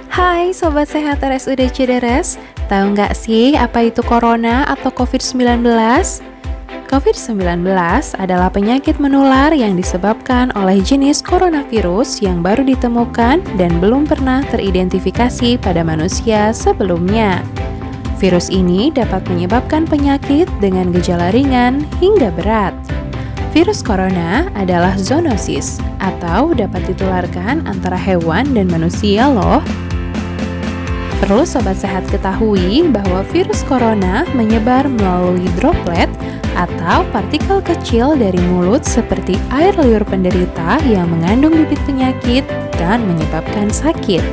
Hai Sobat Sehat RSUD Cideres, tahu nggak sih apa itu Corona atau COVID-19? COVID-19 adalah penyakit menular yang disebabkan oleh jenis coronavirus yang baru ditemukan dan belum pernah teridentifikasi pada manusia sebelumnya. Virus ini dapat menyebabkan penyakit dengan gejala ringan hingga berat. Virus corona adalah zoonosis atau dapat ditularkan antara hewan dan manusia loh. Perlu Sobat Sehat ketahui bahwa virus corona menyebar melalui droplet atau partikel kecil dari mulut seperti air liur penderita yang mengandung bibit penyakit dan menyebabkan sakit.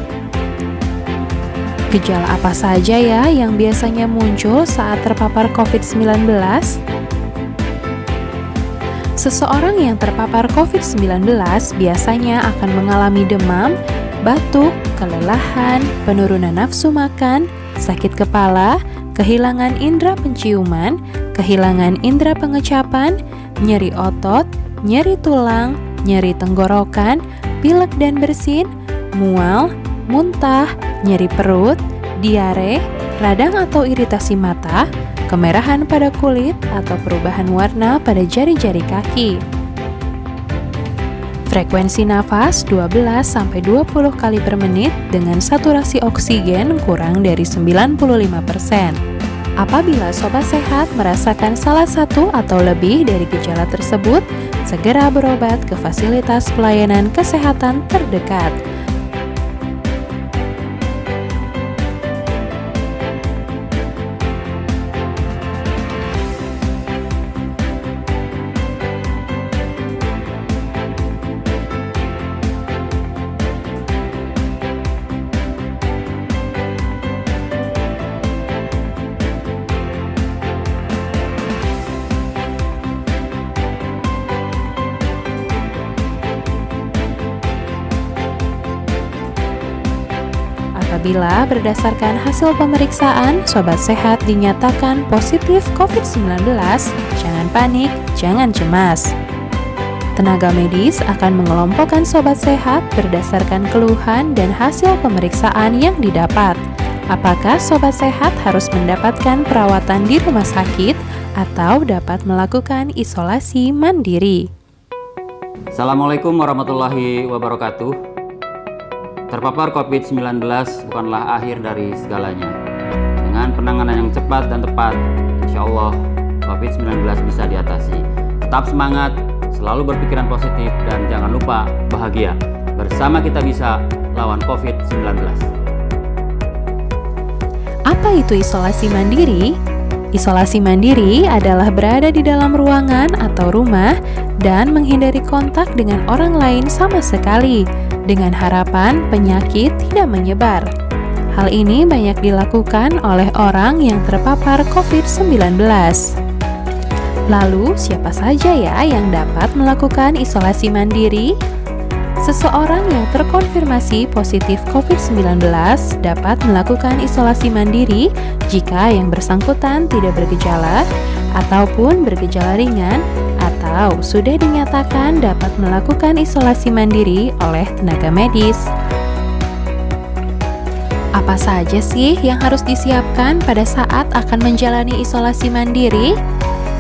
Gejala apa saja ya yang biasanya muncul saat terpapar COVID-19? Seseorang yang terpapar COVID-19 biasanya akan mengalami demam, batuk, kelelahan, penurunan nafsu makan, sakit kepala, kehilangan indera penciuman, kehilangan indera pengecapan, nyeri otot, nyeri tulang, nyeri tenggorokan, pilek dan bersin, mual, muntah, nyeri perut, diare, radang atau iritasi mata, kemerahan pada kulit atau perubahan warna pada jari-jari kaki. Frekuensi nafas 12-20 kali per menit dengan saturasi oksigen kurang dari 95%. Apabila Sobat Sehat merasakan salah satu atau lebih dari gejala tersebut, segera berobat ke fasilitas pelayanan kesehatan terdekat. Apabila berdasarkan hasil pemeriksaan, Sobat Sehat dinyatakan positif COVID-19, jangan panik, jangan cemas. Tenaga medis akan mengelompokkan Sobat Sehat berdasarkan keluhan dan hasil pemeriksaan yang didapat. Apakah Sobat Sehat harus mendapatkan perawatan di rumah sakit atau dapat melakukan isolasi mandiri? Assalamualaikum warahmatullahi wabarakatuh. Terpapar COVID-19 bukanlah akhir dari segalanya. Dengan penanganan yang cepat dan tepat, insya Allah COVID-19 bisa diatasi. Tetap semangat, selalu berpikiran positif, dan jangan lupa bahagia. Bersama kita bisa lawan COVID-19. Apa itu isolasi mandiri? Isolasi mandiri adalah berada di dalam ruangan atau rumah dan menghindari kontak dengan orang lain sama sekali, dengan harapan penyakit tidak menyebar. Hal ini banyak dilakukan oleh orang yang terpapar COVID-19. Lalu, siapa saja ya yang dapat melakukan isolasi mandiri? Seseorang yang terkonfirmasi positif COVID-19 dapat melakukan isolasi mandiri jika yang bersangkutan tidak bergejala ataupun bergejala ringan atau sudah dinyatakan dapat melakukan isolasi mandiri oleh tenaga medis. Apa saja sih yang harus disiapkan pada saat akan menjalani isolasi mandiri?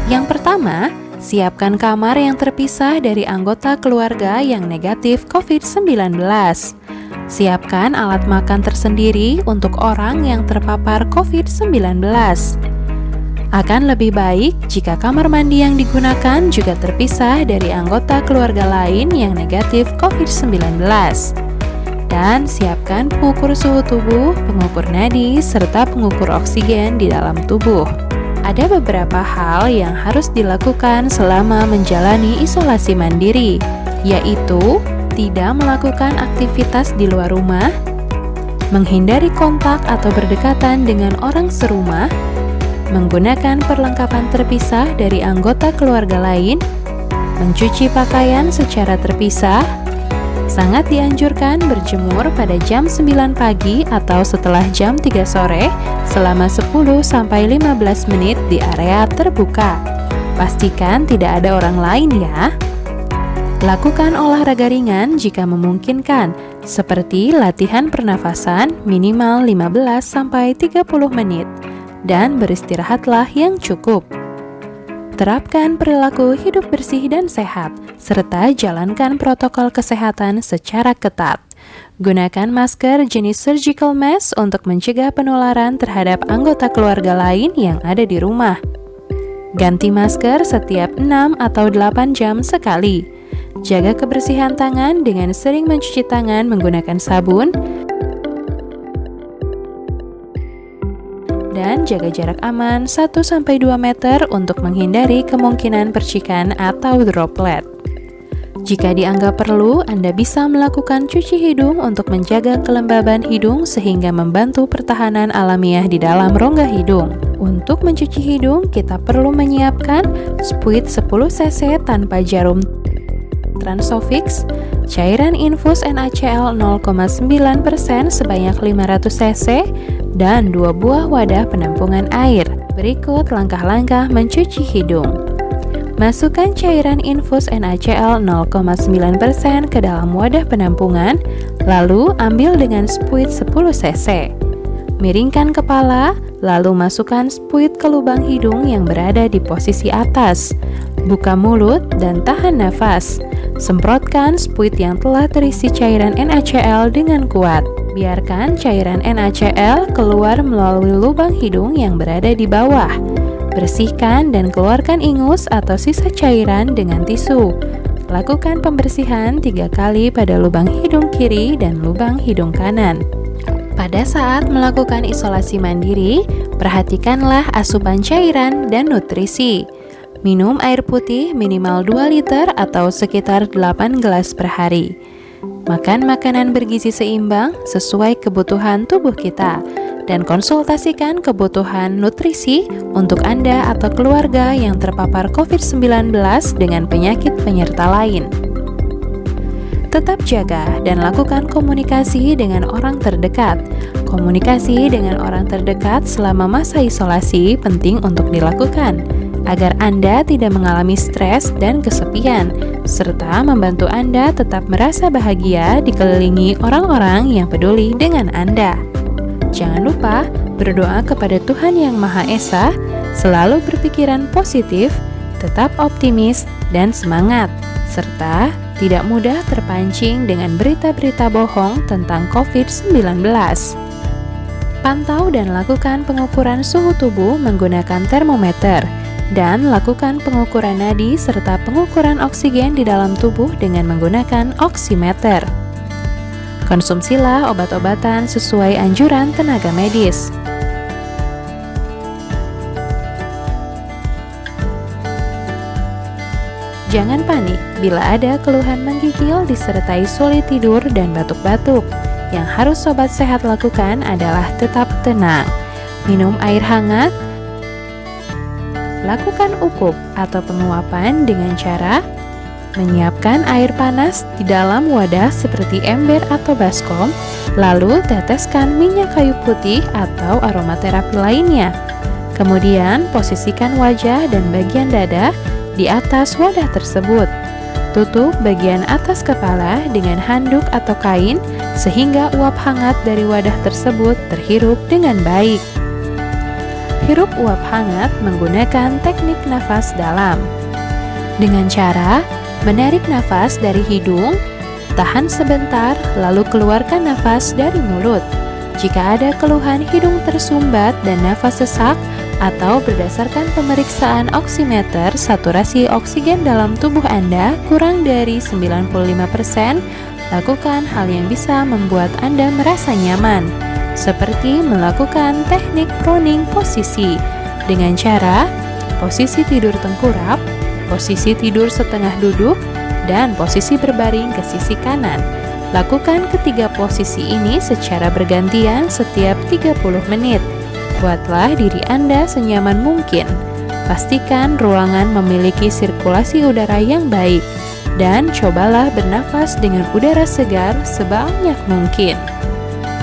Yang pertama, siapkan kamar yang terpisah dari anggota keluarga yang negatif COVID-19. Siapkan alat makan tersendiri untuk orang yang terpapar COVID-19. Akan lebih baik jika kamar mandi yang digunakan juga terpisah dari anggota keluarga lain yang negatif COVID-19. Dan siapkan pengukur suhu tubuh, pengukur nadi, serta pengukur oksigen di dalam tubuh. Ada beberapa hal yang harus dilakukan selama menjalani isolasi mandiri, yaitu tidak melakukan aktivitas di luar rumah, menghindari kontak atau berdekatan dengan orang serumah, menggunakan perlengkapan terpisah dari anggota keluarga lain, mencuci pakaian secara terpisah. Sangat dianjurkan berjemur pada jam 9 pagi atau setelah jam 3 sore selama 10-15 menit di area terbuka. Pastikan tidak ada orang lain ya. Lakukan olahraga ringan jika memungkinkan, seperti latihan pernafasan minimal 15-30 menit, dan beristirahatlah yang cukup. Terapkan perilaku hidup bersih dan sehat, serta jalankan protokol kesehatan secara ketat. Gunakan masker jenis surgical mask untuk mencegah penularan terhadap anggota keluarga lain yang ada di rumah. Ganti masker setiap 6 atau 8 jam sekali. Jaga kebersihan tangan dengan sering mencuci tangan menggunakan sabun, dan jaga jarak aman 1-2 meter untuk menghindari kemungkinan percikan atau droplet. Jika dianggap perlu, Anda bisa melakukan cuci hidung untuk menjaga kelembaban hidung sehingga membantu pertahanan alamiah di dalam rongga hidung. Untuk mencuci hidung, kita perlu menyiapkan spuit 10 cc tanpa jarum Transofix, cairan infus NaCl 0,9% sebanyak 500 cc, dan 2 buah wadah penampungan air. Berikut langkah-langkah mencuci hidung. Masukkan cairan infus NaCl 0,9% ke dalam wadah penampungan, lalu ambil dengan spuit 10 cc. Miringkan kepala, lalu masukkan spuit ke lubang hidung yang berada di posisi atas. Buka mulut dan tahan nafas. Semprotkan spuit yang telah terisi cairan NaCl dengan kuat. Biarkan cairan NaCl keluar melalui lubang hidung yang berada di bawah. Bersihkan dan keluarkan ingus atau sisa cairan dengan tisu. Lakukan pembersihan 3 kali pada lubang hidung kiri dan lubang hidung kanan. Pada saat melakukan isolasi mandiri, perhatikanlah asupan cairan dan nutrisi. Minum air putih minimal 2 liter atau sekitar 8 gelas per hari. Makan makanan bergizi seimbang sesuai kebutuhan tubuh kita, dan konsultasikan kebutuhan nutrisi untuk Anda atau keluarga yang terpapar COVID-19 dengan penyakit penyerta lain. Tetap jaga dan lakukan komunikasi dengan orang terdekat. Komunikasi dengan orang terdekat selama masa isolasi penting untuk dilakukan, agar Anda tidak mengalami stres dan kesepian, serta membantu Anda tetap merasa bahagia dikelilingi orang-orang yang peduli dengan Anda. Jangan lupa berdoa kepada Tuhan Yang Maha Esa, selalu berpikiran positif, tetap optimis dan semangat, serta tidak mudah terpancing dengan berita-berita bohong tentang COVID-19. Pantau dan lakukan pengukuran suhu tubuh menggunakan termometer, dan lakukan pengukuran nadi serta pengukuran oksigen di dalam tubuh dengan menggunakan oximeter. Konsumsilah obat-obatan sesuai anjuran tenaga medis. Jangan panik bila ada keluhan menggigil disertai sulit tidur dan batuk-batuk. Yang harus sobat sehat lakukan adalah tetap tenang. Minum air hangat. Lakukan ukup atau penguapan dengan cara menyiapkan air panas di dalam wadah seperti ember atau baskom, lalu teteskan minyak kayu putih atau aromaterapi lainnya. Kemudian posisikan wajah dan bagian dada di atas wadah tersebut. Tutup bagian atas kepala dengan handuk atau kain sehingga uap hangat dari wadah tersebut terhirup dengan baik. Hirup uap hangat menggunakan teknik nafas dalam. Dengan cara menarik nafas dari hidung, tahan sebentar, lalu keluarkan nafas dari mulut. Jika ada keluhan hidung tersumbat dan nafas sesak, atau berdasarkan pemeriksaan oximeter, saturasi oksigen dalam tubuh Anda kurang dari 95%, lakukan hal yang bisa membuat Anda merasa nyaman, seperti melakukan teknik proning posisi dengan cara posisi tidur tengkurap, posisi tidur setengah duduk, dan posisi berbaring ke sisi kanan. Lakukan ketiga posisi ini secara bergantian setiap 30 menit. Buatlah diri Anda senyaman mungkin. Pastikan ruangan memiliki sirkulasi udara yang baik, dan cobalah bernafas dengan udara segar sebanyak mungkin.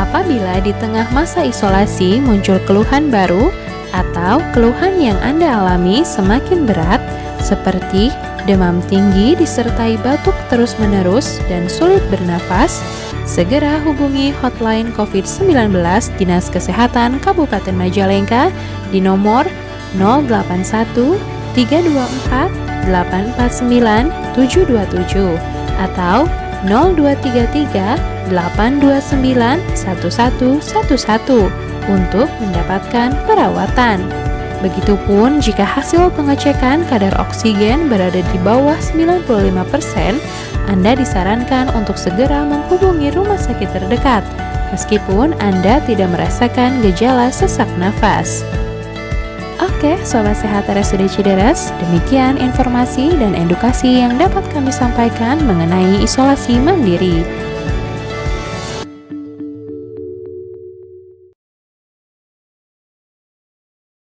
Apabila di tengah masa isolasi muncul keluhan baru atau keluhan yang Anda alami semakin berat, seperti demam tinggi disertai batuk terus-menerus dan sulit bernafas, segera hubungi hotline COVID-19 Dinas Kesehatan Kabupaten Majalengka di nomor 081 324 849 727 atau 0233 829 1111 untuk mendapatkan perawatan. Begitupun jika hasil pengecekan kadar oksigen berada di bawah 95%, Anda disarankan untuk segera menghubungi rumah sakit terdekat, meskipun Anda tidak merasakan gejala sesak nafas. Oke, Sobat Sehat RSUD Cideres, demikian informasi dan edukasi yang dapat kami sampaikan mengenai isolasi mandiri.